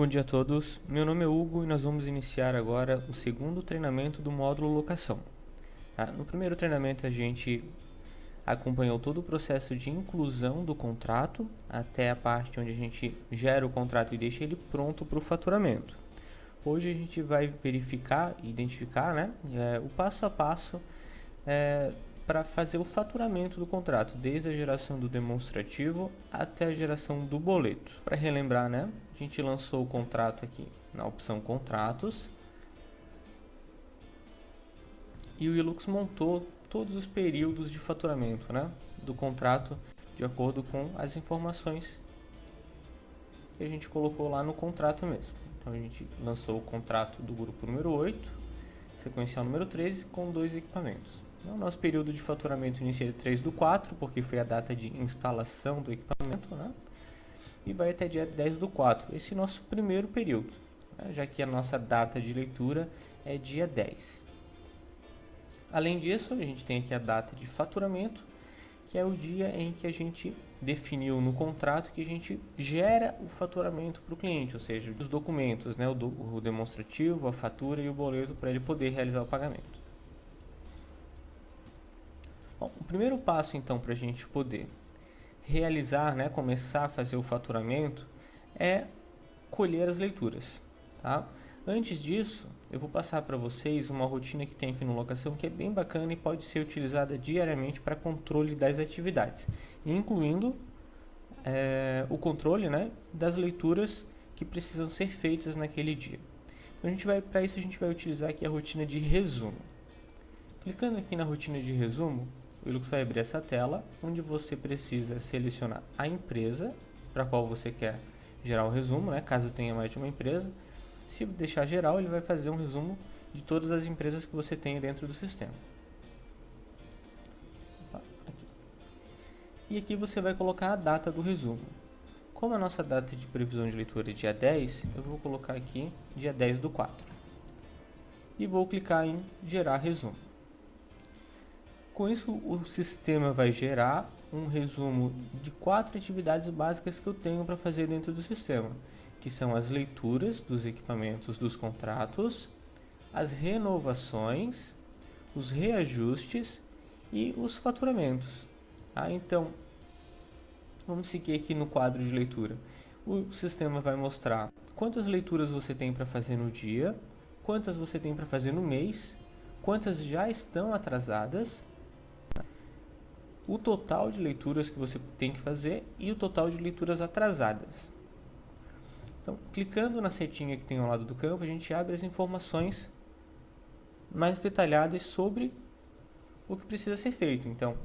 Bom dia a todos, meu nome é Hugo e nós vamos iniciar agora o segundo treinamento do módulo locação. No primeiro treinamento a gente acompanhou todo o processo de inclusão do contrato até a parte onde a gente gera o contrato e deixa ele pronto para o faturamento. Hoje a gente vai verificar e identificar o passo a passo para fazer o faturamento do contrato, desde a geração do demonstrativo até a geração do boleto. Para relembrar, a gente lançou o contrato aqui na opção contratos e o Hilux montou todos os períodos de faturamento do contrato de acordo com as informações que a gente colocou lá no contrato mesmo. Então a gente lançou o contrato do grupo número 8, sequencial número 13, com 2 equipamentos. O nosso período de faturamento inicia de 3/4, porque foi a data de instalação do equipamento, e vai até dia 10/4, esse nosso primeiro período, já que a nossa data de leitura é dia 10. Além disso, a gente tem aqui a data de faturamento, que é o dia em que a gente definiu no contrato que a gente gera o faturamento para o cliente, ou seja, os documentos, o demonstrativo, a fatura e o boleto para ele poder realizar o pagamento. Bom, o primeiro passo então para a gente poder realizar, começar a fazer o faturamento é colher as leituras. Antes disso, eu vou passar para vocês uma rotina que tem aqui no Locação que é bem bacana e pode ser utilizada diariamente para controle das atividades, incluindo o controle das leituras que precisam ser feitas naquele dia. Então, para isso a gente vai utilizar aqui a rotina de resumo. Clicando aqui na rotina de resumo, o Hilux vai abrir essa tela, onde você precisa selecionar a empresa para a qual você quer gerar o resumo, caso tenha mais de uma empresa. Se deixar geral, ele vai fazer um resumo de todas as empresas que você tem dentro do sistema. E aqui você vai colocar a data do resumo. Como a nossa data de previsão de leitura é dia 10, eu vou colocar aqui dia 10/4. E vou clicar em gerar resumo. Com isso, o sistema vai gerar um resumo de 4 atividades básicas que eu tenho para fazer dentro do sistema, que são as leituras dos equipamentos dos contratos, as renovações, os reajustes e os faturamentos. Então, vamos seguir aqui no quadro de leitura. O sistema vai mostrar quantas leituras você tem para fazer no dia, quantas você tem para fazer no mês, quantas já estão atrasadas, o total de leituras que você tem que fazer e o total de leituras atrasadas. Então, clicando na setinha que tem ao lado do campo, a gente abre as informações mais detalhadas sobre o que precisa ser feito. Então,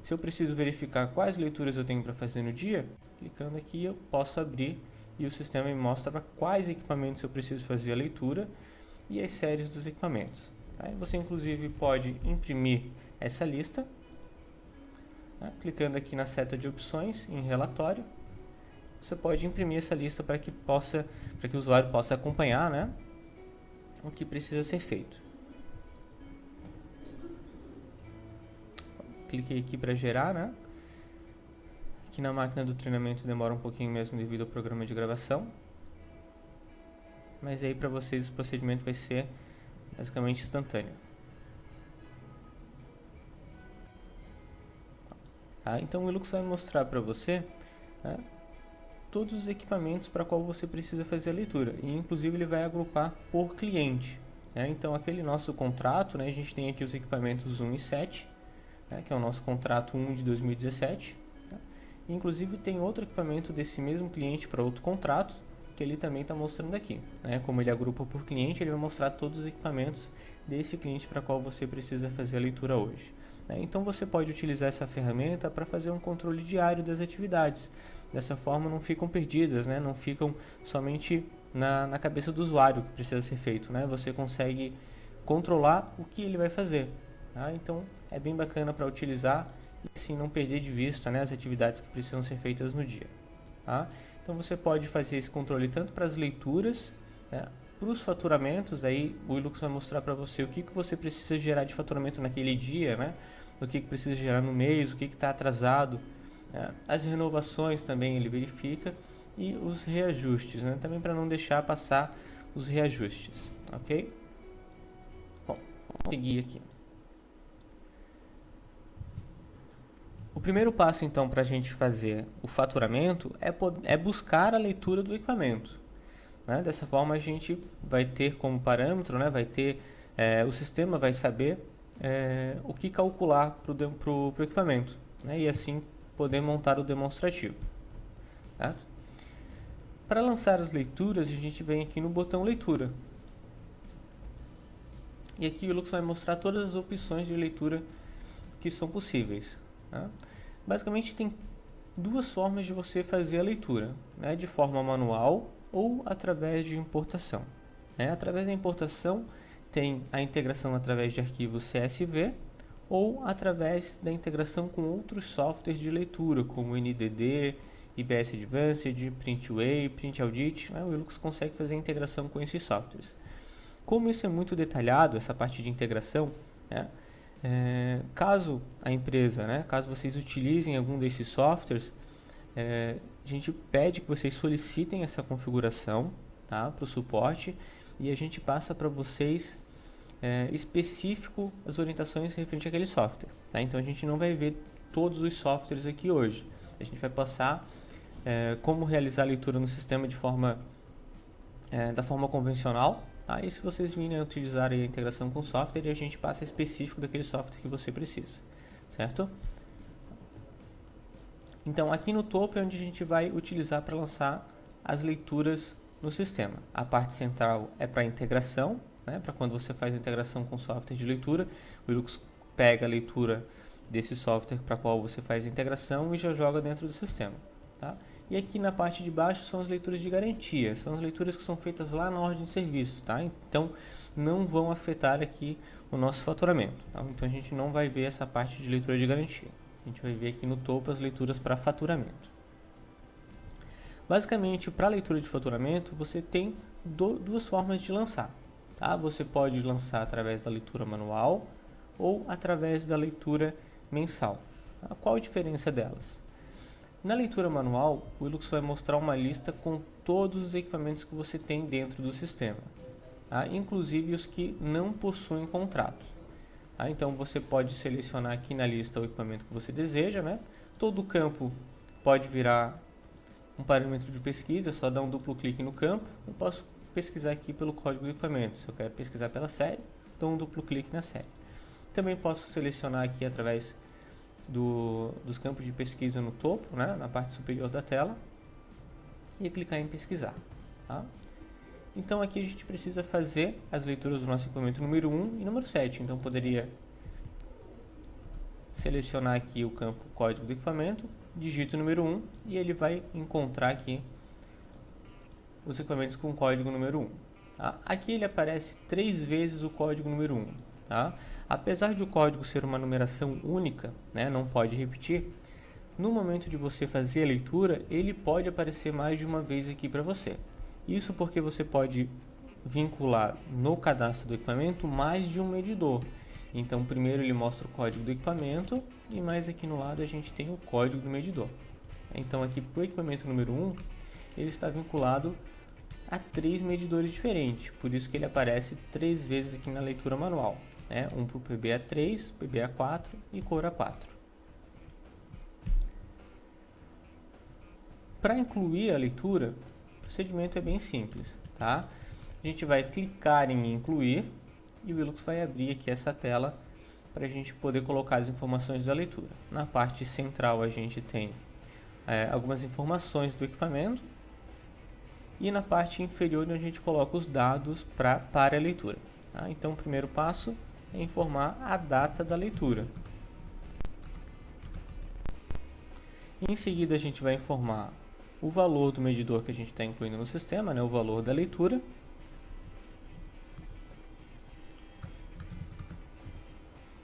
se eu preciso verificar quais leituras eu tenho para fazer no dia, clicando aqui eu posso abrir e o sistema me mostra para quais equipamentos eu preciso fazer a leitura e as séries dos equipamentos. Você inclusive pode imprimir essa lista, clicando aqui na seta de opções em relatório. Você pode imprimir essa lista para que o usuário possa acompanhar o que precisa ser feito. Cliquei aqui para gerar. Aqui na máquina do treinamento demora um pouquinho mesmo devido ao programa de gravação. Mas aí para vocês o procedimento vai ser basicamente instantâneo. Então o Hilux vai mostrar para você todos os equipamentos para qual você precisa fazer a leitura, e inclusive ele vai agrupar por cliente. Então aquele nosso contrato, a gente tem aqui os equipamentos 1 e 7, que é o nosso contrato 1 de 2017. Inclusive tem outro equipamento desse mesmo cliente para outro contrato, que ele também está mostrando aqui. Como ele agrupa por cliente, ele vai mostrar todos os equipamentos desse cliente para qual você precisa fazer a leitura hoje. Então você pode utilizar essa ferramenta para fazer um controle diário das atividades. Dessa forma não ficam perdidas, não ficam somente na cabeça do usuário que precisa ser feito. Você consegue controlar o que ele vai fazer. Então é bem bacana para utilizar e assim não perder de vista as atividades que precisam ser feitas no dia. Então você pode fazer esse controle tanto para as leituras, para os faturamentos. Aí o Hilux vai mostrar para você o que você precisa gerar de faturamento naquele dia, o que precisa gerar no mês, o que está atrasado. As renovações também ele verifica e os reajustes, né? Também para não deixar passar os reajustes, ok? Bom, vamos seguir aqui. O primeiro passo, então, para a gente fazer o faturamento é buscar a leitura do equipamento, né? Dessa forma, a gente vai ter como parâmetro, né? O sistema vai saber o que calcular para o equipamento, né? E assim poder montar o demonstrativo. Certo? Para lançar as leituras, a gente vem aqui no botão leitura. E aqui o Ilux vai mostrar todas as opções de leitura que são possíveis. Tá? Basicamente tem duas formas de você fazer a leitura, né? De forma manual ou através de importação. Através da importação tem a integração através de arquivos CSV ou através da integração com outros softwares de leitura, como NDD, IBS Advanced, Printway, PrintAudit. O Ilux consegue fazer a integração com esses softwares. Como isso é muito detalhado, essa parte de integração, caso a empresa, caso vocês utilizem algum desses softwares, a gente pede que vocês solicitem essa configuração, tá, para o suporte, e a gente passa para vocês específico as orientações referente àquele software. Tá? Então a gente não vai ver todos os softwares aqui hoje. A gente vai passar como realizar a leitura no sistema da forma convencional. Tá? E se vocês virem a utilizar a integração com o software, a gente passa específico daquele software que você precisa. Certo? Então aqui no topo é onde a gente vai utilizar para lançar as leituras no sistema. A parte central é para integração, para quando você faz a integração com software de leitura, o Ilux pega a leitura desse software para qual você faz a integração e já joga dentro do sistema. Tá? E aqui na parte de baixo são as leituras de garantia, são as leituras que são feitas lá na ordem de serviço, tá? Então não vão afetar aqui o nosso faturamento. Tá? Então a gente não vai ver essa parte de leitura de garantia. A gente vai ver aqui no topo as leituras para faturamento. Basicamente, para a leitura de faturamento, você tem duas formas de lançar. Tá? Você pode lançar através da leitura manual ou através da leitura mensal. Tá? Qual a diferença delas? Na leitura manual, o Ilux vai mostrar uma lista com todos os equipamentos que você tem dentro do sistema, tá? Inclusive os que não possuem contrato. Tá? Então você pode selecionar aqui na lista o equipamento que você deseja. Todo campo pode virar um parâmetro de pesquisa, é só dar um duplo clique no campo. Eu posso pesquisar aqui pelo código do equipamento. Se eu quero pesquisar pela série, dou um duplo clique na série. Também posso selecionar aqui através dos campos de pesquisa no topo, na parte superior da tela, e clicar em pesquisar. Tá? Então aqui a gente precisa fazer as leituras do nosso equipamento número 1 e número 7. Então poderia selecionar aqui o campo código do equipamento, digito o número 1 e ele vai encontrar aqui os equipamentos com o código número 1. Tá? Aqui ele aparece 3 vezes o código número 1. Tá? Apesar de o código ser uma numeração única, não pode repetir, no momento de você fazer a leitura, ele pode aparecer mais de uma vez aqui para você. Isso porque você pode vincular no cadastro do equipamento mais de um medidor. Então, primeiro ele mostra o código do equipamento e mais aqui no lado a gente tem o código do medidor. Então, aqui para o equipamento número 1, ele está vinculado a 3 medidores diferentes, por isso que ele aparece 3 vezes aqui na leitura manual. Um para o PBA3, PBA4 e Cora4. Para incluir a leitura, o procedimento é bem simples. Tá? A gente vai clicar em incluir e o Ilux vai abrir aqui essa tela para a gente poder colocar as informações da leitura. Na parte central a gente tem algumas informações do equipamento e na parte inferior a gente coloca os dados para a leitura. Tá? Então o primeiro passo é informar a data da leitura. Em seguida a gente vai informar o valor do medidor que a gente está incluindo no sistema, o valor da leitura.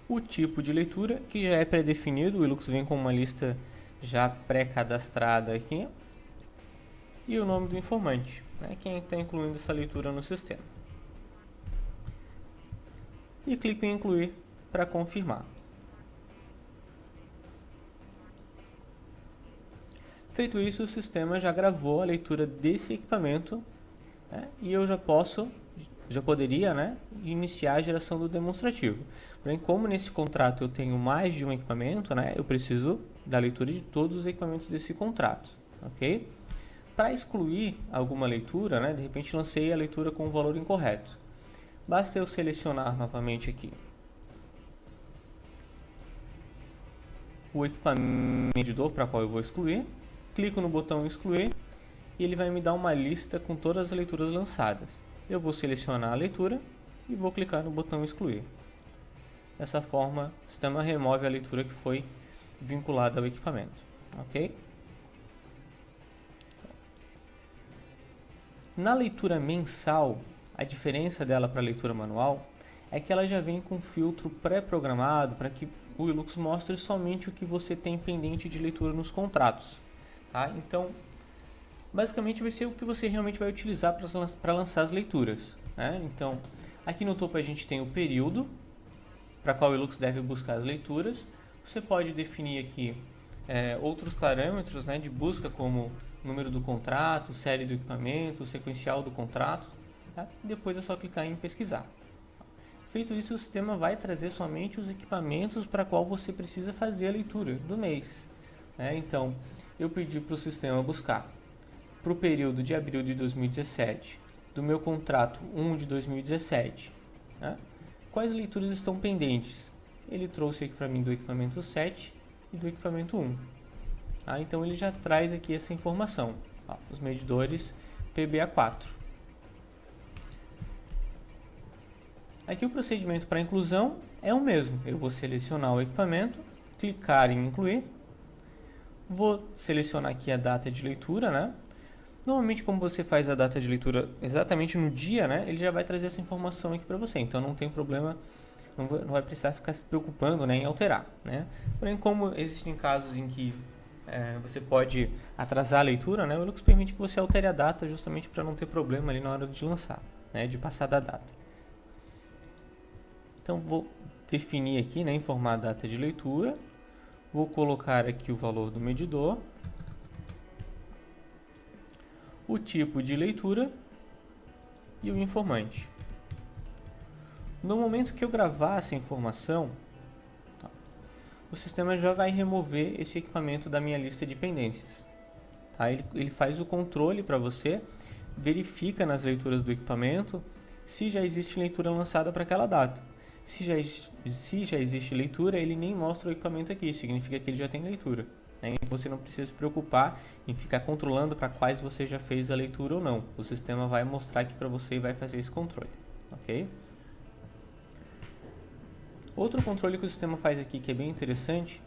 O tipo de leitura, que já é pré-definido, o Ilux vem com uma lista já pré-cadastrada aqui. E o nome do informante, quem está incluindo essa leitura no sistema. E clico em incluir para confirmar. Feito isso, o sistema já gravou a leitura desse equipamento, né, e eu já poderia, né, iniciar a geração do demonstrativo. Porém, como nesse contrato eu tenho mais de um equipamento, né, eu preciso da leitura de todos os equipamentos desse contrato, ok? Para excluir alguma leitura, né, de repente lancei a leitura com o valor incorreto. Basta eu selecionar novamente aqui o equipamento medidor para qual eu vou excluir, clico no botão excluir e ele vai me dar uma lista com todas as leituras lançadas. Eu vou selecionar a leitura e vou clicar no botão excluir. Dessa forma, o sistema remove a leitura que foi vinculada ao equipamento, ok? Na leitura mensal, a diferença dela para a leitura manual é que ela já vem com filtro pré-programado para que o Ilux mostre somente o que você tem pendente de leitura nos contratos. Tá? Então, basicamente vai ser o que você realmente vai utilizar para lançar as leituras. Né? Então, aqui no topo a gente tem o período para qual o Ilux deve buscar as leituras. Você pode definir aqui outros parâmetros, né, de busca, como número do contrato, série do equipamento, sequencial do contrato. Tá? E depois é só clicar em pesquisar. Feito isso, o sistema vai trazer somente os equipamentos para qual você precisa fazer a leitura do mês. Então, eu pedi para o sistema buscar para o período de abril de 2017, do meu contrato 1 de 2017, né? Quais leituras estão pendentes? Ele trouxe aqui para mim do equipamento 7 e do equipamento 1. Então ele já traz aqui essa informação. Os medidores PBA4. Aqui o procedimento para inclusão é o mesmo. Eu vou selecionar o equipamento, clicar em incluir, vou selecionar aqui a data de leitura, né? Normalmente, como você faz a data de leitura exatamente no dia, né, ele já vai trazer essa informação aqui para você. Então não tem problema, não vai precisar ficar se preocupando, né, em alterar, né? Porém, como existem casos em que você pode atrasar a leitura, né, o Ilux permite que você altere a data justamente para não ter problema ali na hora de lançar, né, de passar da data. Então vou definir aqui, né, informar a data de leitura, vou colocar aqui o valor do medidor, o tipo de leitura e o informante. No momento que eu gravar essa informação, o sistema já vai remover esse equipamento da minha lista de pendências. Tá? Ele faz o controle para você, verifica nas leituras do equipamento se já existe leitura lançada para aquela data. Se já existe leitura, ele nem mostra o equipamento aqui, significa que ele já tem leitura. Você não precisa se preocupar em ficar controlando para quais você já fez a leitura ou não. O sistema vai mostrar aqui para você e vai fazer esse controle. Ok? Outro controle que o sistema faz aqui que é bem interessante,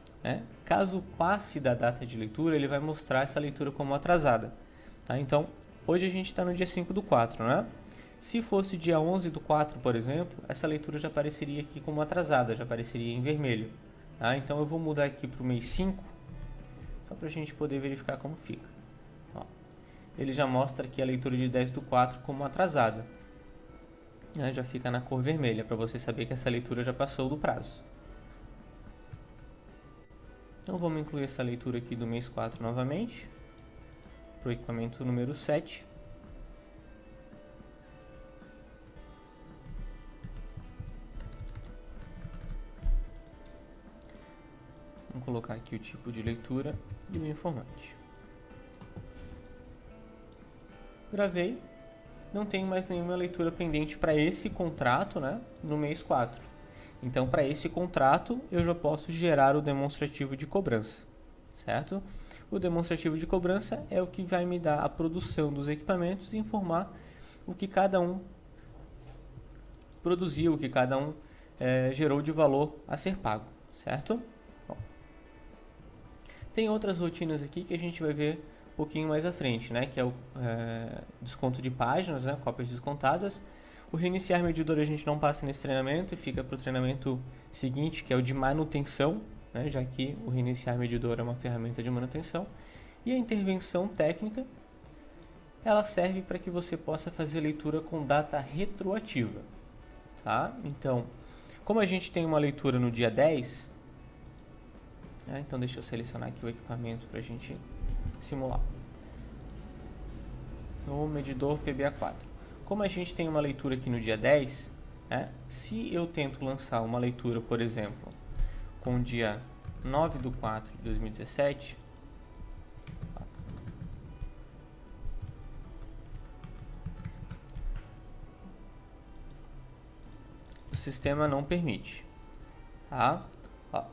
caso passe da data de leitura, ele vai mostrar essa leitura como atrasada. Tá? Então, hoje a gente está no dia 5/4, né? Se fosse dia 11/4, por exemplo, essa leitura já apareceria aqui como atrasada, já apareceria em vermelho. Tá? Então eu vou mudar aqui para o mês 5, só para a gente poder verificar como fica. Ele já mostra aqui a leitura de 10/4 como atrasada. Já fica na cor vermelha, para você saber que essa leitura já passou do prazo. Então vamos incluir essa leitura aqui do mês 4 novamente, para o equipamento número 7. Vamos colocar aqui o tipo de leitura e o informante. Gravei. Não tenho mais nenhuma leitura pendente para esse contrato, né, no mês 4. Então, para esse contrato, eu já posso gerar o demonstrativo de cobrança, certo? O demonstrativo de cobrança é o que vai me dar a produção dos equipamentos e informar o que cada um produziu, o que cada um gerou de valor a ser pago, certo? Bom, tem outras rotinas aqui que a gente vai ver um pouquinho mais à frente, né? Que é o desconto de páginas, né? Cópias descontadas. O reiniciar medidor a gente não passa nesse treinamento e fica para o treinamento seguinte, que é o de manutenção, né? Já que o reiniciar medidor é uma ferramenta de manutenção. E a intervenção técnica, ela serve para que você possa fazer leitura com data retroativa. Tá? Então, como a gente tem uma leitura no dia 10, então deixa eu selecionar aqui o equipamento para a gente simular. No medidor PBA4. Como a gente tem uma leitura aqui no dia 10, se eu tento lançar uma leitura, por exemplo, com o dia 9/4/2017, o sistema não permite. Tá? Ó.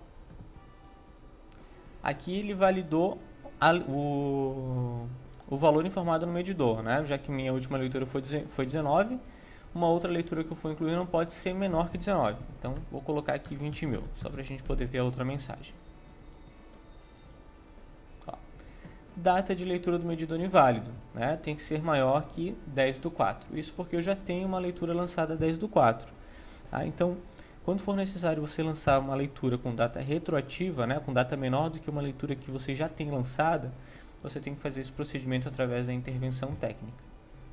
Aqui ele validou o valor informado no medidor, né? Já que minha última leitura foi 19, uma outra leitura que eu for incluir não pode ser menor que 19. Então, vou colocar aqui 20.000, só para a gente poder ver a outra mensagem. Ó. Data de leitura do medidor inválido, né? Tem que ser maior que 10/4. Isso porque eu já tenho uma leitura lançada 10/4. Tá? Então, quando for necessário você lançar uma leitura com data retroativa, né? Com data menor do que uma leitura que você já tem lançada, você tem que fazer esse procedimento através da intervenção técnica.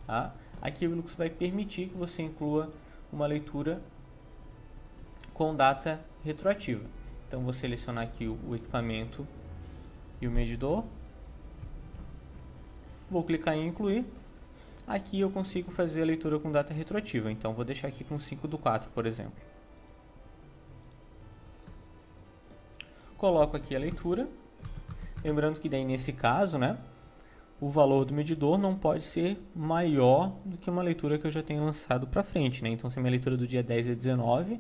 Tá? Aqui o Ilux vai permitir que você inclua uma leitura com data retroativa. Então, vou selecionar aqui o equipamento e o medidor. Vou clicar em incluir. Aqui eu consigo fazer a leitura com data retroativa. Então, vou deixar aqui com 5/4, por exemplo. Coloco aqui a leitura. Lembrando que daí nesse caso, né, o valor do medidor não pode ser maior do que uma leitura que eu já tenho lançado para frente, né? Então, se a minha leitura do dia 10 é 19,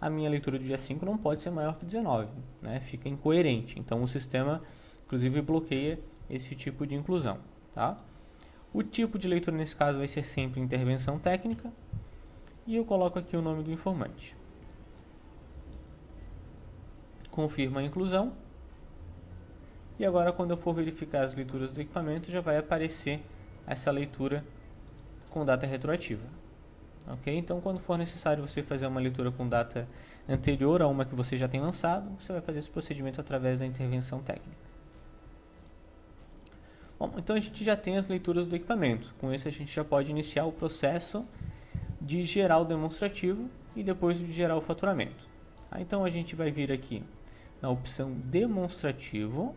a minha leitura do dia 5 não pode ser maior que 19, né? Fica incoerente. Então, o sistema, inclusive, bloqueia esse tipo de inclusão, tá? O tipo de leitura nesse caso vai ser sempre intervenção técnica e eu coloco aqui o nome do informante. Confirmo a inclusão. E agora, quando eu for verificar as leituras do equipamento, já vai aparecer essa leitura com data retroativa. Ok? Então, quando for necessário você fazer uma leitura com data anterior a uma que você já tem lançado, você vai fazer esse procedimento através da intervenção técnica. Bom, então a gente já tem as leituras do equipamento. Com isso, a gente já pode iniciar o processo de gerar o demonstrativo e depois de gerar o faturamento. Então, a gente vai vir aqui na opção demonstrativo.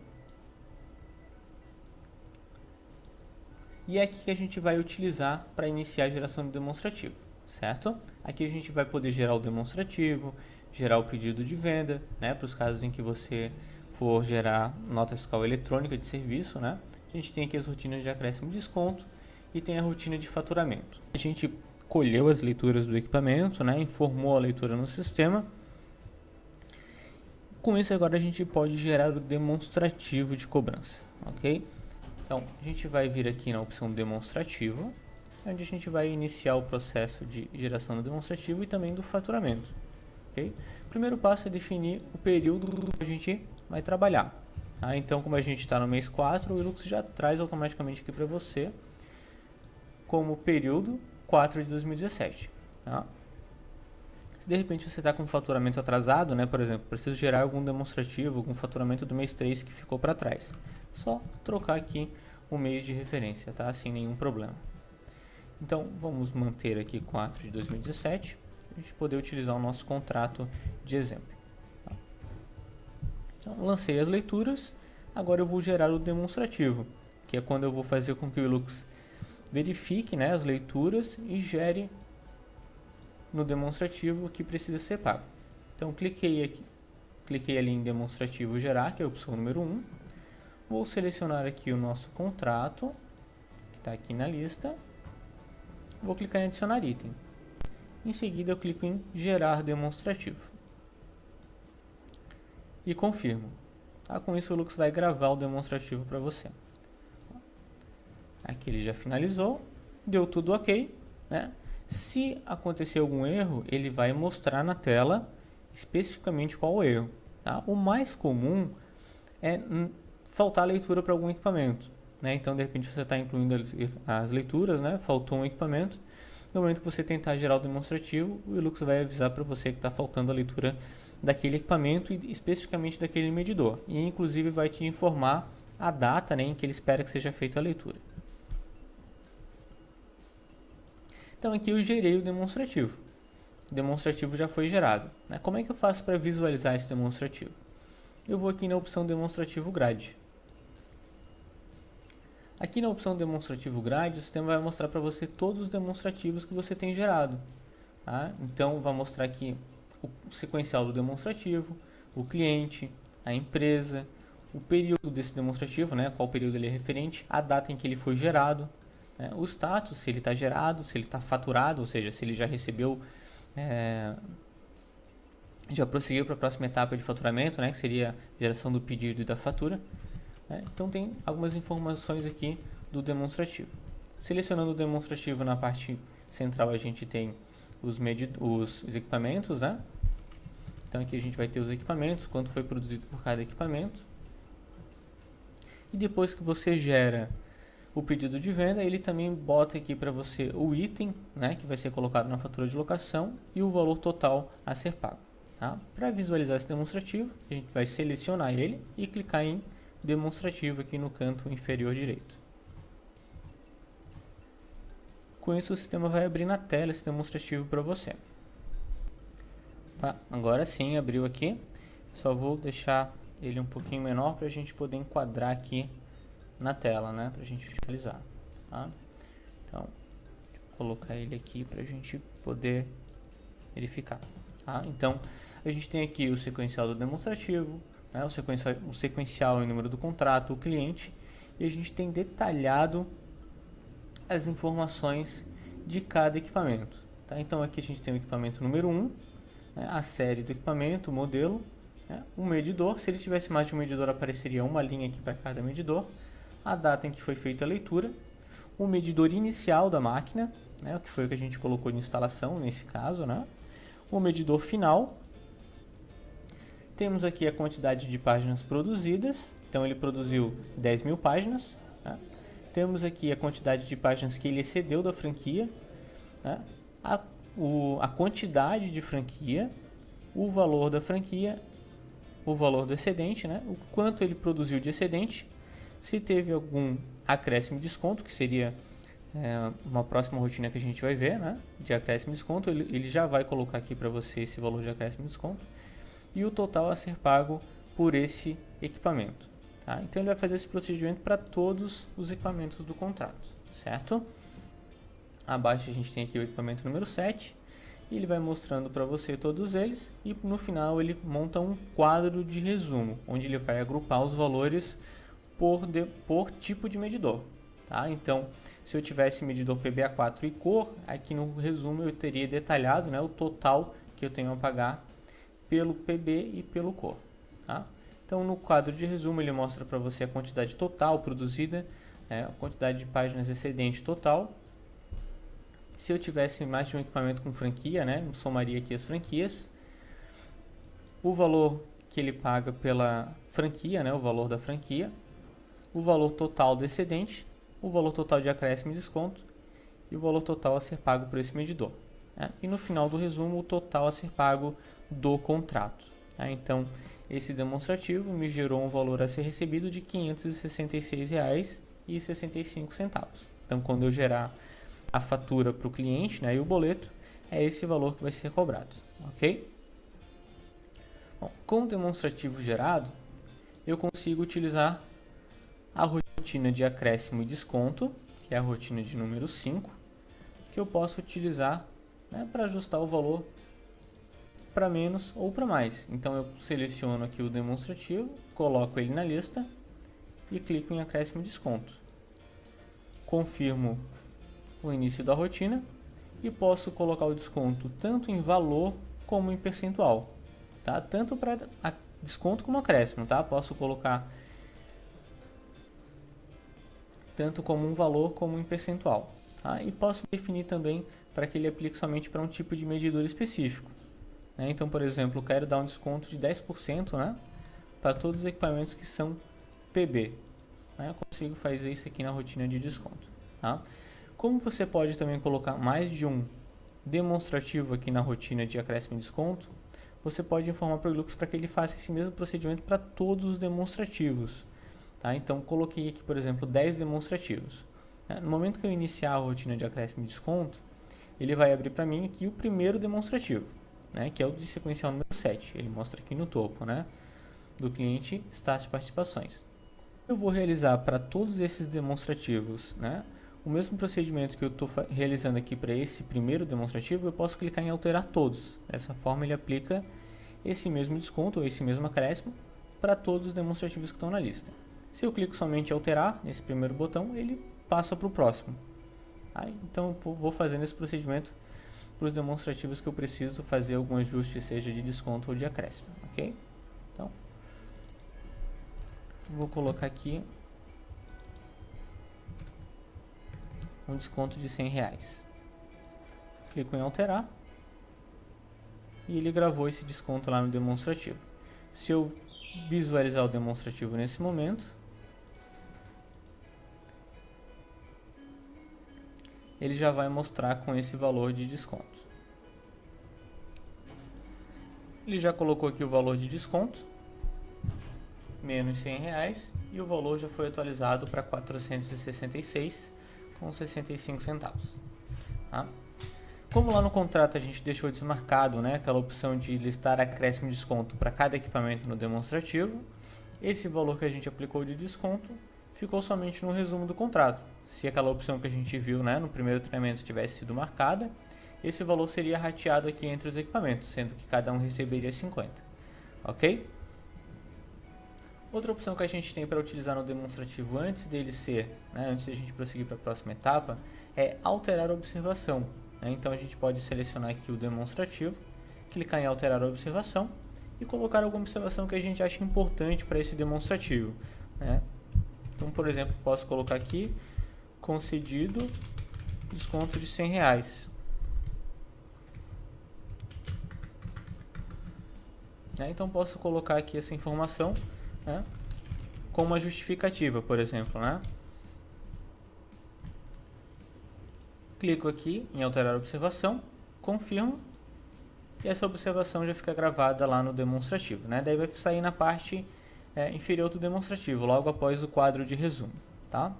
E é aqui que a gente vai utilizar para iniciar a geração do demonstrativo, certo? Aqui a gente vai poder gerar o demonstrativo, gerar o pedido de venda, né? Para os casos em que você for gerar nota fiscal eletrônica de serviço, né? A gente tem aqui as rotinas de acréscimo e desconto e tem a rotina de faturamento. A gente colheu as leituras do equipamento, né? Informou a leitura no sistema. Com isso, agora a gente pode gerar o demonstrativo de cobrança, ok? Então, a gente vai vir aqui na opção demonstrativo, onde a gente vai iniciar o processo de geração do demonstrativo e também do faturamento. Okay? O primeiro passo é definir o período que a gente vai trabalhar. Tá? Então, como a gente está no mês 4, o Ilux já traz automaticamente aqui para você como período 4 de 2017. Tá? Se de repente você está com faturamento atrasado, né, por exemplo, preciso gerar algum demonstrativo, algum faturamento do mês 3 que ficou para trás. Só trocar aqui o mês de referência, tá? Sem nenhum problema. Então, vamos manter aqui 4 de 2017, para a gente poder utilizar o nosso contrato de exemplo. Tá? Então, lancei as leituras, agora eu vou gerar o demonstrativo, que é quando eu vou fazer com que o Ilux verifique, né, as leituras e gere no demonstrativo que precisa ser pago. Então, cliquei ali em demonstrativo gerar, que é a opção número 1. Vou selecionar aqui o nosso contrato, que está aqui na lista. Vou clicar em adicionar item. Em seguida, eu clico em gerar demonstrativo. E confirmo. Tá? Com isso, o Ilux vai gravar o demonstrativo para você. Aqui ele já finalizou. Deu tudo ok, né? Se acontecer algum erro, ele vai mostrar na tela especificamente qual o erro. Tá? O mais comum é faltar leitura para algum equipamento, né? Então, de repente, você está incluindo as leituras, né? Faltou um equipamento. No momento que você tentar gerar o demonstrativo, o Ilux vai avisar para você que está faltando a leitura daquele equipamento e especificamente daquele medidor. E, inclusive, vai te informar a data, né, em que ele espera que seja feita a leitura. Então, aqui eu gerei o demonstrativo. O demonstrativo já foi gerado, né? Como é que eu faço para visualizar esse demonstrativo? Eu vou aqui na opção demonstrativo grade. Aqui na opção demonstrativo grade, o sistema vai mostrar para você todos os demonstrativos que você tem gerado. Tá? Então, vai mostrar aqui o sequencial do demonstrativo, o cliente, a empresa, o período desse demonstrativo, né, qual período ele é referente, a data em que ele foi gerado, né, o status, se ele está gerado, se ele está faturado, ou seja, se ele já recebeu, já prosseguiu para a próxima etapa de faturamento, né, que seria a geração do pedido e da fatura. Né. Então tem algumas informações aqui do demonstrativo. Selecionando o demonstrativo na parte central, a gente tem os equipamentos, né? Então aqui a gente vai ter os equipamentos, quanto foi produzido por cada equipamento. E depois que você gera o pedido de venda, ele também bota aqui para você o item, né, que vai ser colocado na fatura de locação e o valor total a ser pago. Tá? Para visualizar esse demonstrativo, a gente vai selecionar ele e clicar em demonstrativo aqui no canto inferior direito. Com isso, o sistema vai abrir na tela esse demonstrativo para você. Tá? Agora sim, abriu aqui. Só vou deixar ele um pouquinho menor para a gente poder enquadrar aqui na tela, né? Para a gente visualizar. Tá? Então, vou colocar ele aqui para a gente poder verificar. Tá? Então, a gente tem aqui o sequencial do demonstrativo, né? o sequencial em número do contrato, o cliente, e a gente tem detalhado as informações de cada equipamento. Tá? Então aqui a gente tem o equipamento número 1, né, a série do equipamento, o modelo, né, o medidor. Se ele tivesse mais de um medidor, apareceria uma linha aqui para cada medidor, a data em que foi feita a leitura, o medidor inicial da máquina, né, que foi o que a gente colocou de instalação nesse caso, né, o medidor final. Temos aqui a quantidade de páginas produzidas, então ele produziu 10.000 páginas. Né? Temos aqui a quantidade de páginas que ele excedeu da franquia, né? a quantidade de franquia, o valor da franquia, o valor do excedente, né? O quanto ele produziu de excedente, se teve algum acréscimo de desconto, que seria uma próxima rotina que a gente vai ver, né? De acréscimo de desconto, ele já vai colocar aqui para você esse valor de acréscimo de desconto, e o total a ser pago por esse equipamento. Tá? Então ele vai fazer esse procedimento para todos os equipamentos do contrato, certo? Abaixo a gente tem aqui o equipamento número 7, e ele vai mostrando para você todos eles, e no final ele monta um quadro de resumo, onde ele vai agrupar os valores por tipo de medidor. Tá? Então, se eu tivesse medidor PBA4 e cor, aqui no resumo eu teria detalhado, né, o total que eu tenho a pagar pelo PB e pelo cor. Tá? Então, no quadro de resumo, ele mostra para você a quantidade total produzida, a quantidade de páginas excedente total. Se eu tivesse mais de um equipamento com franquia, né, somaria aqui as franquias. O valor que ele paga pela franquia, né, o valor da franquia. O valor total do excedente, o valor total de acréscimo e desconto e o valor total a ser pago por esse medidor. Né? E no final do resumo, o total a ser pago do contrato. Tá? Então, esse demonstrativo me gerou um valor a ser recebido de R$ 566,65. Então, quando eu gerar a fatura para o cliente, né, e o boleto, é esse valor que vai ser cobrado. Ok? Bom, com o demonstrativo gerado, eu consigo utilizar a rotina de acréscimo e desconto, que é a rotina de número 5, que eu posso utilizar, né, para ajustar o valor para menos ou para mais. Então eu seleciono aqui o demonstrativo, coloco ele na lista e clico em acréscimo e desconto. Confirmo o início da rotina e posso colocar o desconto tanto em valor como em percentual, tá? Tanto para desconto como acréscimo, tá? Posso colocar tanto como um valor como em percentual, tá? E posso definir também para que ele aplique somente para um tipo de medidor específico. Então, por exemplo, eu quero dar um desconto de 10%, né, para todos os equipamentos que são PB. Eu consigo fazer isso aqui na rotina de desconto. Tá? Como você pode também colocar mais de um demonstrativo aqui na rotina de acréscimo e desconto, você pode informar para o Hilux para que ele faça esse mesmo procedimento para todos os demonstrativos. Tá? Então, coloquei aqui, por exemplo, 10 demonstrativos. No momento que eu iniciar a rotina de acréscimo e desconto, ele vai abrir para mim aqui o primeiro demonstrativo, né, que é o de sequencial número 7. Ele mostra aqui no topo, né, do cliente status de participações. Eu vou realizar para todos esses demonstrativos, né, o mesmo procedimento que eu estou realizando aqui para esse primeiro demonstrativo, eu posso clicar em alterar todos. Dessa forma ele aplica esse mesmo desconto ou esse mesmo acréscimo para todos os demonstrativos que estão na lista. Se eu clico somente em alterar, nesse primeiro botão, ele passa para o próximo. Então eu vou fazendo esse procedimento para os demonstrativos que eu preciso fazer algum ajuste, seja de desconto ou de acréscimo, ok? Então, vou colocar aqui um desconto de R$100. Clico em alterar e ele gravou esse desconto lá no demonstrativo. Se eu visualizar o demonstrativo nesse momento, ele já vai mostrar com esse valor de desconto. Ele já colocou aqui o valor de desconto, menos R$100, e o valor já foi atualizado para R$ 466,65. Tá? Como lá no contrato a gente deixou desmarcado, né, aquela opção de listar acréscimo de desconto para cada equipamento no demonstrativo, esse valor que a gente aplicou de desconto ficou somente no resumo do contrato. Se aquela opção que a gente viu, né, no primeiro treinamento tivesse sido marcada, esse valor seria rateado aqui entre os equipamentos, sendo que cada um receberia 50. Ok? Outra opção que a gente tem para utilizar no demonstrativo antes dele ser, né, antes de a gente prosseguir para a próxima etapa, é alterar a observação. Então a gente pode selecionar aqui o demonstrativo, clicar em alterar a observação e colocar alguma observação que a gente acha importante para esse demonstrativo. Então, por exemplo, posso colocar aqui concedido desconto de R$100. Então posso colocar aqui essa informação, com uma justificativa, por exemplo. Clico aqui em alterar a observação, confirmo, e essa observação já fica gravada lá no demonstrativo. Daí vai sair na parte inferior do demonstrativo, logo após o quadro de resumo. Tá?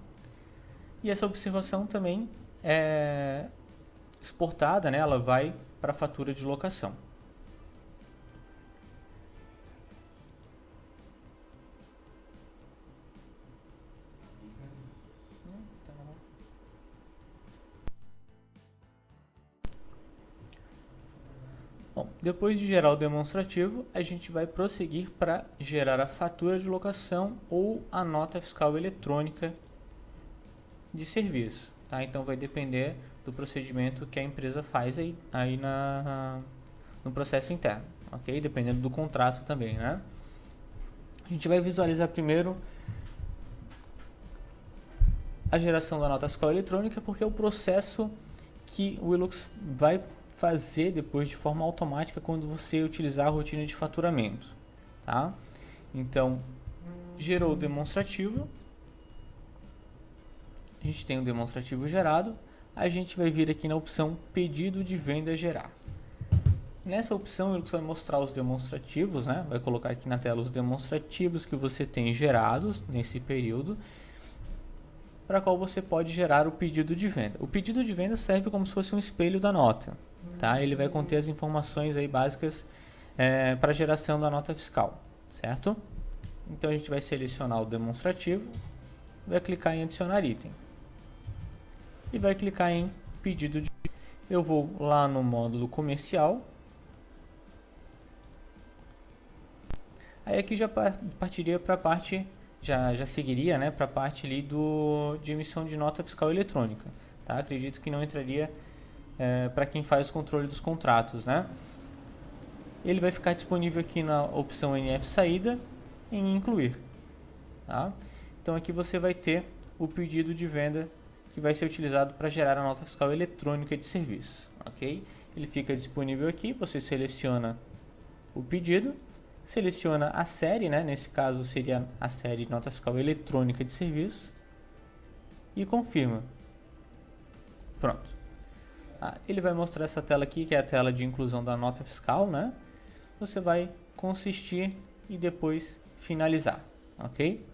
E essa observação também é exportada, ela vai para a fatura de locação. Bom, depois de gerar o demonstrativo, a gente vai prosseguir para gerar a fatura de locação ou a nota fiscal eletrônica de serviço. Tá? Então vai depender do procedimento que a empresa faz aí no processo interno, ok? Dependendo do contrato também, A gente vai visualizar primeiro a geração da nota fiscal eletrônica, porque é o processo que o Ilux vai fazer depois de forma automática quando você utilizar a rotina de faturamento. Tá? Então, gerou o demonstrativo, a gente tem o demonstrativo gerado, a gente vai vir aqui na opção pedido de venda gerar. Nessa opção, o Ilux vai mostrar os demonstrativos, vai colocar aqui na tela os demonstrativos que você tem gerados nesse período, para qual você pode gerar o pedido de venda. O pedido de venda serve como se fosse um espelho da nota. Tá? Ele vai conter as informações aí básicas para a geração da nota fiscal, certo? Então a gente vai selecionar o demonstrativo, vai clicar em adicionar item e vai clicar em pedido de venda. Eu vou lá no módulo comercial. Aí aqui já partiria para a parte, já seguiria para a parte ali de emissão de nota fiscal eletrônica. Tá? Acredito que não entraria para quem faz o controle dos contratos. Ele vai ficar disponível aqui na opção NF saída em incluir. Tá? Então aqui você vai ter o pedido de venda que vai ser utilizado para gerar a nota fiscal eletrônica de serviço. Ok? Ele fica disponível aqui, você seleciona o pedido, seleciona a série, nesse caso seria a série nota fiscal eletrônica de serviço, e confirma. Pronto. Ele vai mostrar essa tela aqui, que é a tela de inclusão da nota fiscal. Você vai consistir e depois finalizar. Ok?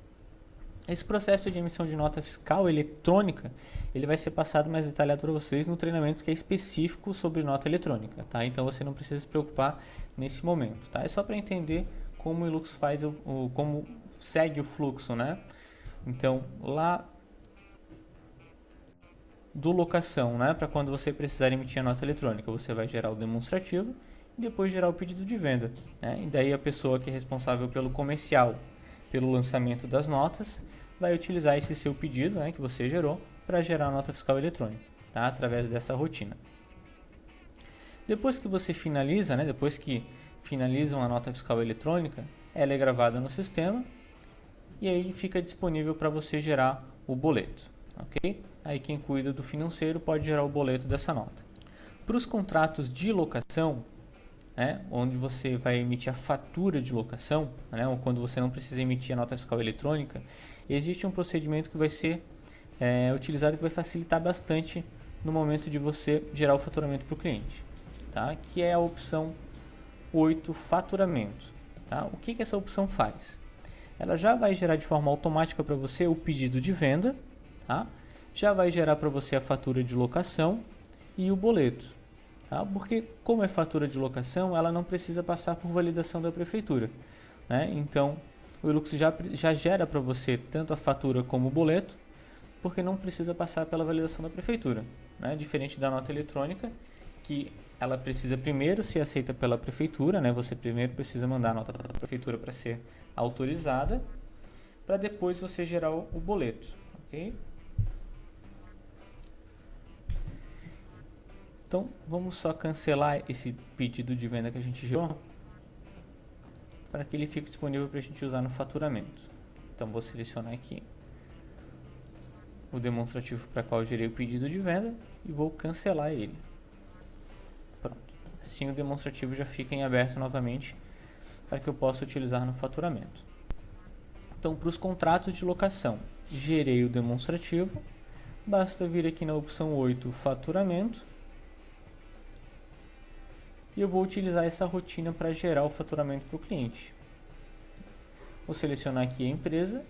Esse processo de emissão de nota fiscal eletrônica, ele vai ser passado mais detalhado para vocês no treinamento que é específico sobre nota eletrônica, tá? Então você não precisa se preocupar nesse momento, tá? É só para entender como o Ilux faz, como segue o fluxo, Então, lá do locação, né, para quando você precisar emitir a nota eletrônica, você vai gerar o demonstrativo e depois gerar o pedido de venda, né? E daí a pessoa que é responsável pelo comercial, pelo lançamento das notas, vai utilizar esse seu pedido, né, que você gerou, para gerar a nota fiscal eletrônica, tá? Através dessa rotina. Depois que você finaliza, né, depois que finalizam a nota fiscal eletrônica, ela é gravada no sistema e aí fica disponível para você gerar o boleto, ok? Aí quem cuida do financeiro pode gerar o boleto dessa nota. Para os contratos de locação, né, onde você vai emitir a fatura de locação, né, ou quando você não precisa emitir a nota fiscal eletrônica, existe um procedimento que vai ser utilizado que vai facilitar bastante no momento de você gerar o faturamento para o cliente, tá? Que é a opção 8, faturamento. Tá? O que essa opção faz? Ela já vai gerar de forma automática para você o pedido de venda, tá? Já vai gerar para você a fatura de locação e o boleto. Tá? Porque como é fatura de locação, ela não precisa passar por validação da prefeitura, né? Então, o Elux já gera para você tanto a fatura como o boleto, porque não precisa passar pela validação da prefeitura, né? Diferente da nota eletrônica, que ela precisa primeiro ser aceita pela prefeitura, né? Você primeiro precisa mandar a nota para a prefeitura para ser autorizada, para depois você gerar o boleto, ok? Então, vamos só cancelar esse pedido de venda que a gente gerou, para que ele fique disponível para a gente usar no faturamento. Então, vou selecionar aqui o demonstrativo para qual eu gerei o pedido de venda e vou cancelar ele. Pronto. Assim o demonstrativo já fica em aberto novamente para que eu possa utilizar no faturamento. Então, para os contratos de locação, gerei o demonstrativo. Basta vir aqui na opção 8, faturamento. E eu vou utilizar essa rotina para gerar o faturamento para o cliente. Vou selecionar aqui a empresa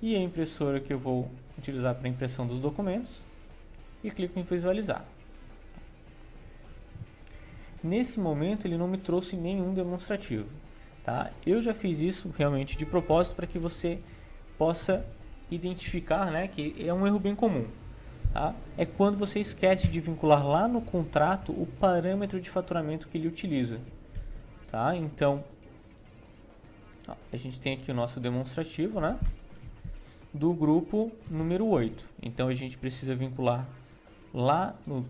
e a impressora que eu vou utilizar para a impressão dos documentos e clico em visualizar. Nesse momento ele não me trouxe nenhum demonstrativo, tá? Eu já fiz isso realmente de propósito para que você possa identificar, né, que é um erro bem comum, tá? É quando você esquece de vincular lá no contrato o parâmetro de faturamento que ele utiliza, tá? Então, a gente tem aqui o nosso demonstrativo, né, do grupo número 8. Então, a gente precisa vincular lá no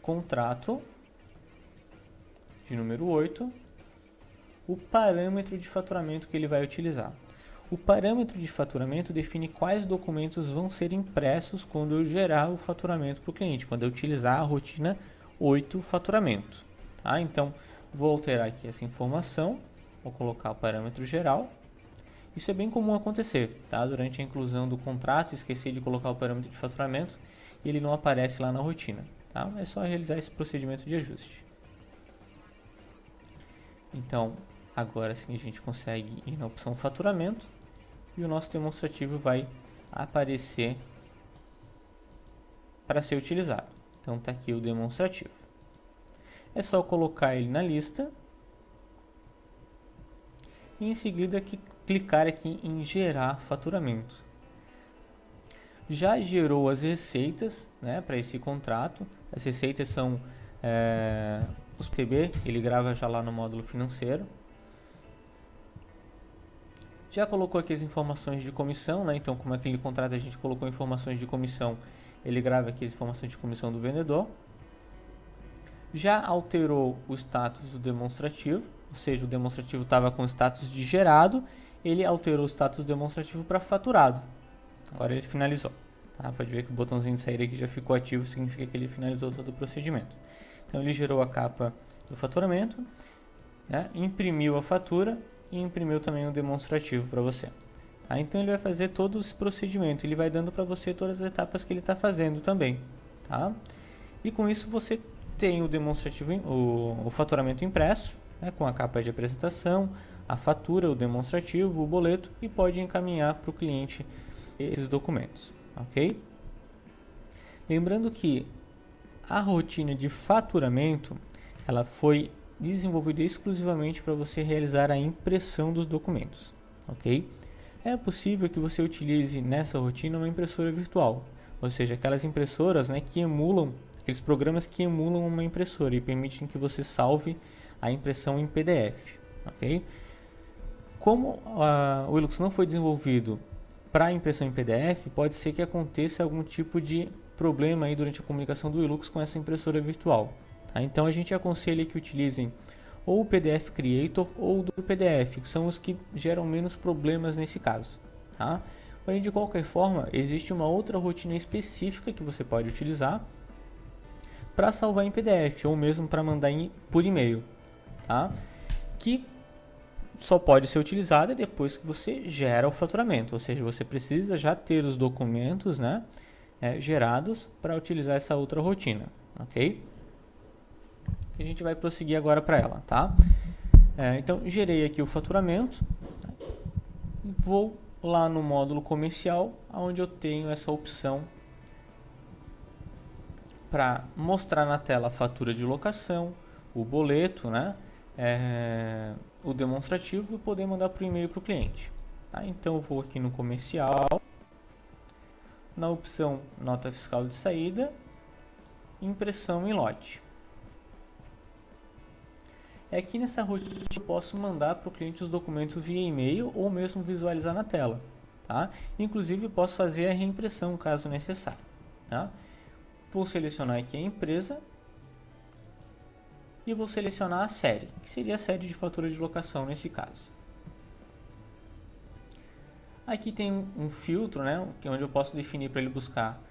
contrato de número 8 o parâmetro de faturamento que ele vai utilizar. O parâmetro de faturamento define quais documentos vão ser impressos quando eu gerar o faturamento para o cliente, quando eu utilizar a rotina 8 faturamento. Tá? Então, vou alterar aqui essa informação, vou colocar o parâmetro geral. Isso é bem comum acontecer, tá? Durante a inclusão do contrato, esqueci de colocar o parâmetro de faturamento e ele não aparece lá na rotina. Tá? É só realizar esse procedimento de ajuste. Então, agora sim a gente consegue ir na opção faturamento e o nosso demonstrativo vai aparecer para ser utilizado. Então está aqui o demonstrativo. É só colocar ele na lista e em seguida clicar aqui em gerar faturamento. Já gerou as receitas, né, para esse contrato. As receitas são os PCB, ele grava já lá no módulo financeiro. Já colocou aqui as informações de comissão, né? Então, como aquele contrato a gente colocou informações de comissão, ele grava aqui as informações de comissão do vendedor. Já alterou o status do demonstrativo, ou seja, o demonstrativo estava com status de gerado, ele alterou o status demonstrativo para faturado. Agora ele finalizou. Tá? Pode ver que o botãozinho de sair aqui já ficou ativo, significa que ele finalizou todo o procedimento. Então ele gerou a capa do faturamento, né? Imprimiu a fatura e imprimiu também o demonstrativo para você. Tá? Então ele vai fazer todo esse procedimento, ele vai dando para você todas as etapas que ele está fazendo também. Tá? E com isso você tem o demonstrativo, o faturamento impresso, né? Com a capa de apresentação, a fatura, o demonstrativo, o boleto e pode encaminhar para o cliente esses documentos. Ok? Lembrando que a rotina de faturamento ela foi desenvolvida exclusivamente para você realizar a impressão dos documentos, ok? é possível que você utilize nessa rotina uma impressora virtual, ou seja, aquelas impressoras, né, que emulam, aqueles programas que emulam uma impressora e permitem que você salve a impressão em PDF, ok? Como o Hilux não foi desenvolvido para impressão em PDF, pode ser que aconteça algum tipo de problema aí durante a comunicação do Hilux com essa impressora virtual. Tá? Então a gente aconselha que utilizem ou o PDF Creator ou do PDF, que são os que geram menos problemas nesse caso. Tá? Porém, de qualquer forma, existe uma outra rotina específica que você pode utilizar para salvar em PDF ou mesmo para mandar por e-mail, tá? Que só pode ser utilizada depois que você gera o faturamento, ou seja, você precisa já ter os documentos, né, gerados para utilizar essa outra rotina, ok? A gente vai prosseguir agora para ela, tá? Então, gerei aqui o faturamento, vou lá no módulo comercial, onde eu tenho essa opção para mostrar na tela a fatura de locação, o boleto, né? O demonstrativo e poder mandar por e-mail para o cliente. Tá? Então eu vou aqui no comercial, na opção nota fiscal de saída, impressão em lote. Aqui nessa rotina eu posso mandar para o cliente os documentos via e-mail ou mesmo visualizar na tela. Tá? Inclusive posso fazer a reimpressão caso necessário. Tá? Vou selecionar aqui a empresa e vou selecionar a série, que seria a série de fatura de locação nesse caso. Aqui tem um filtro, né, onde eu posso definir para ele buscar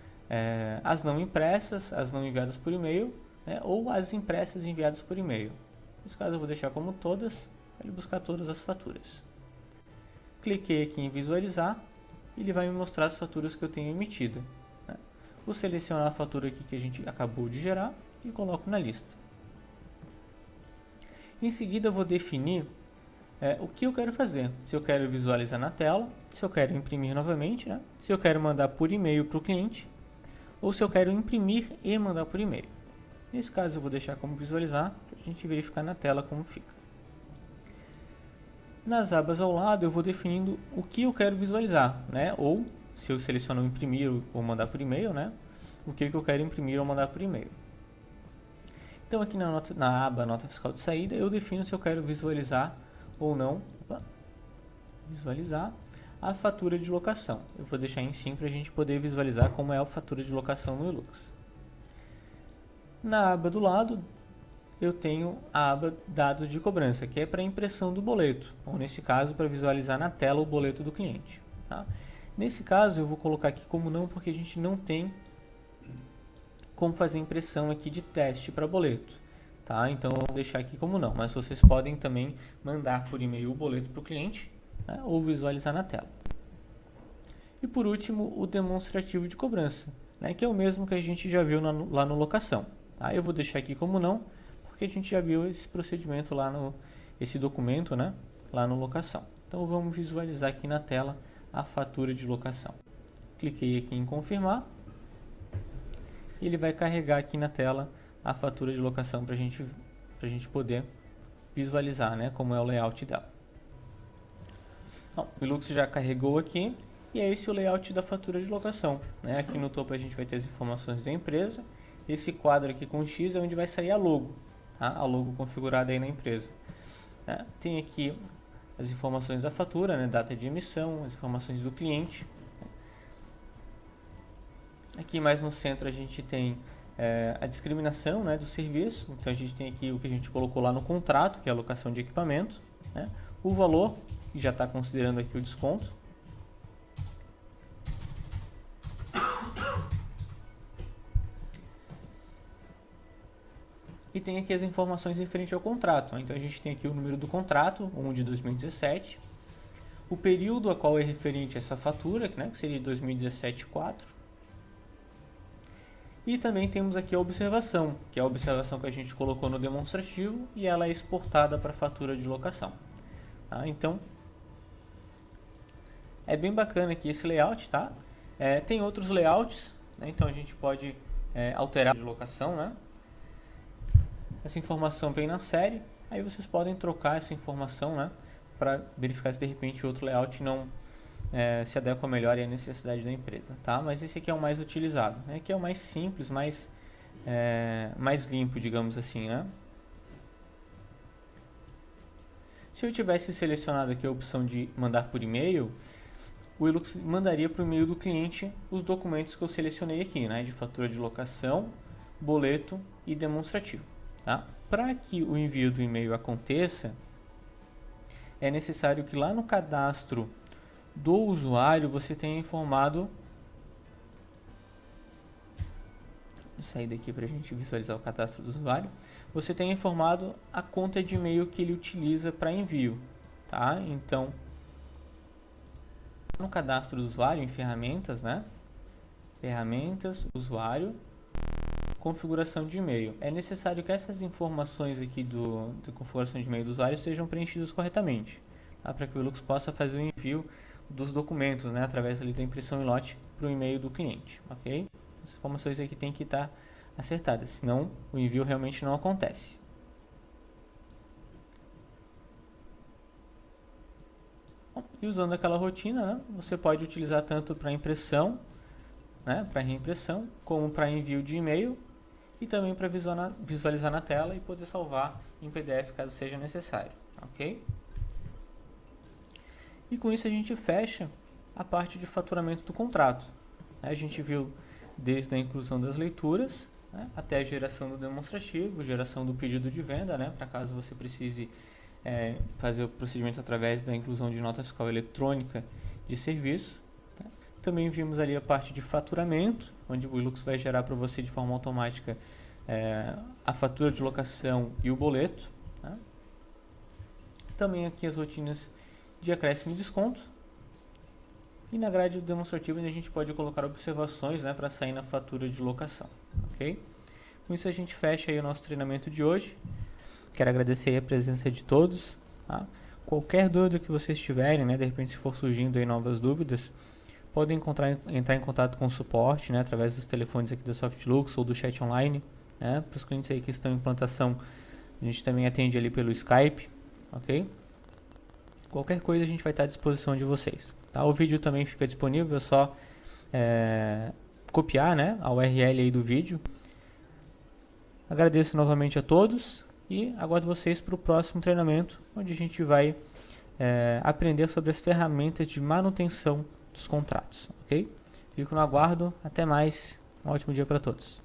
as não impressas, as não enviadas por e-mail, né, ou as impressas enviadas por e-mail. Nesse caso eu vou deixar como todas, para ele buscar todas as faturas. Cliquei aqui em visualizar e ele vai me mostrar as faturas que eu tenho emitido. Né. Vou selecionar a fatura aqui que a gente acabou de gerar e coloco na lista. Em seguida eu vou definir o que eu quero fazer. Se eu quero visualizar na tela, se eu quero imprimir novamente, né? Se eu quero mandar por e-mail para o cliente, ou se eu quero imprimir e mandar por e-mail. Nesse caso eu vou deixar como visualizar, para a gente verificar na tela como fica. Nas abas ao lado eu vou definindo o que eu quero visualizar, né? Ou se eu seleciono imprimir ou mandar por e-mail, né? O que eu quero imprimir ou mandar por e-mail. Então aqui na aba nota fiscal de saída eu defino se eu quero visualizar ou não, visualizar a fatura de locação. Eu vou deixar em sim para a gente poder visualizar como é a fatura de locação no Hilux. Na aba do lado eu tenho a aba dados de cobrança, que é para impressão do boleto, ou nesse caso para visualizar na tela o boleto do cliente. Tá? Nesse caso eu vou colocar aqui como não, porque a gente não tem como fazer impressão aqui de teste para boleto, tá? Então eu vou deixar aqui como não, mas vocês podem também mandar por e-mail o boleto para o cliente, né? Ou visualizar na tela. E por último, o demonstrativo de cobrança, né? Que é o mesmo que a gente já viu lá no locação, tá? Eu vou deixar aqui como não, porque a gente já viu esse procedimento lá esse documento, né? Lá no locação. Então vamos visualizar aqui na tela a fatura de locação. Cliquei aqui em confirmar. Ele vai carregar aqui na tela a fatura de locação para a gente poder visualizar, né, como é o layout dela. Bom, o Hilux já carregou aqui e é esse o layout da fatura de locação. Né? Aqui no topo a gente vai ter as informações da empresa. Esse quadro aqui com X é onde vai sair a logo, tá? A logo configurada aí na empresa. Né? Tem aqui as informações da fatura, né, data de emissão, as informações do cliente. Aqui mais no centro a gente tem a discriminação, né, do serviço. Então a gente tem aqui o que a gente colocou lá no contrato, que é a alocação de equipamento, né, o valor, que já está considerando aqui o desconto. E tem aqui as informações referentes ao contrato. Então a gente tem aqui o número do contrato, 1 de 2017, o período a qual é referente a essa fatura, né, que seria de 2017-4. E também temos aqui a observação, que é a observação que a gente colocou no demonstrativo e ela é exportada para a fatura de locação. Tá? Então, é bem bacana aqui esse layout, tá? Tem outros layouts, né? Então a gente pode alterar de locação, né? Essa informação vem na série, aí vocês podem trocar essa informação, né? Para verificar se de repente outro layout se adequa melhor à necessidade da empresa, tá? Mas esse aqui é o mais utilizado, né? Que é o mais simples, mais limpo, digamos assim, né? Se eu tivesse selecionado aqui a opção de mandar por e-mail, o Hilux mandaria para o e-mail do cliente os documentos que eu selecionei aqui, né? De fatura de locação, boleto e demonstrativo, tá? Para que o envio do e-mail aconteça, é necessário que lá no cadastro do usuário você tenha informado. Vou sair daqui para a gente visualizar o cadastro do usuário. Você tenha informado a conta de e-mail que ele utiliza para envio, tá? Então, no cadastro do usuário, em ferramentas, né? Ferramentas, usuário, configuração de e-mail. É necessário que essas informações aqui da configuração de e-mail do usuário estejam preenchidas corretamente, tá? Para que o Hilux possa fazer o envio dos documentos, né? Através ali da impressão em lote para o e-mail do cliente, ok? As informações aqui tem que estar acertadas, senão o envio realmente não acontece. Bom, e usando aquela rotina, né, você pode utilizar tanto para impressão, né, para reimpressão, como para envio de e-mail e também para visualizar na tela e poder salvar em PDF caso seja necessário, ok? E com isso a gente fecha a parte de faturamento do contrato. A gente viu desde a inclusão das leituras, né, até a geração do demonstrativo, geração do pedido de venda, né, para caso você precise fazer o procedimento através da inclusão de nota fiscal eletrônica de serviço. Né. Também vimos ali a parte de faturamento, onde o Hilux vai gerar para você de forma automática a fatura de locação e o boleto. Né. Também aqui as rotinas de acréscimo e desconto. E na grade demonstrativa a gente pode colocar observações, né, para sair na fatura de locação, ok? Com isso a gente fecha aí o nosso treinamento de hoje. Quero agradecer aí a presença de todos, tá? Qualquer dúvida que vocês tiverem, né, de repente se for surgindo aí novas dúvidas, podem entrar em contato com o suporte, né, através dos telefones aqui da Softlux ou do chat online, né? Para os clientes aí que estão em implantação, a gente também atende ali pelo Skype, ok? Qualquer coisa a gente vai estar à disposição de vocês. Tá? O vídeo também fica disponível, é só copiar, né, a URL aí do vídeo. Agradeço novamente a todos e aguardo vocês para o próximo treinamento, onde a gente vai aprender sobre as ferramentas de manutenção dos contratos. Ok? Fico no aguardo, até mais, um ótimo dia para todos.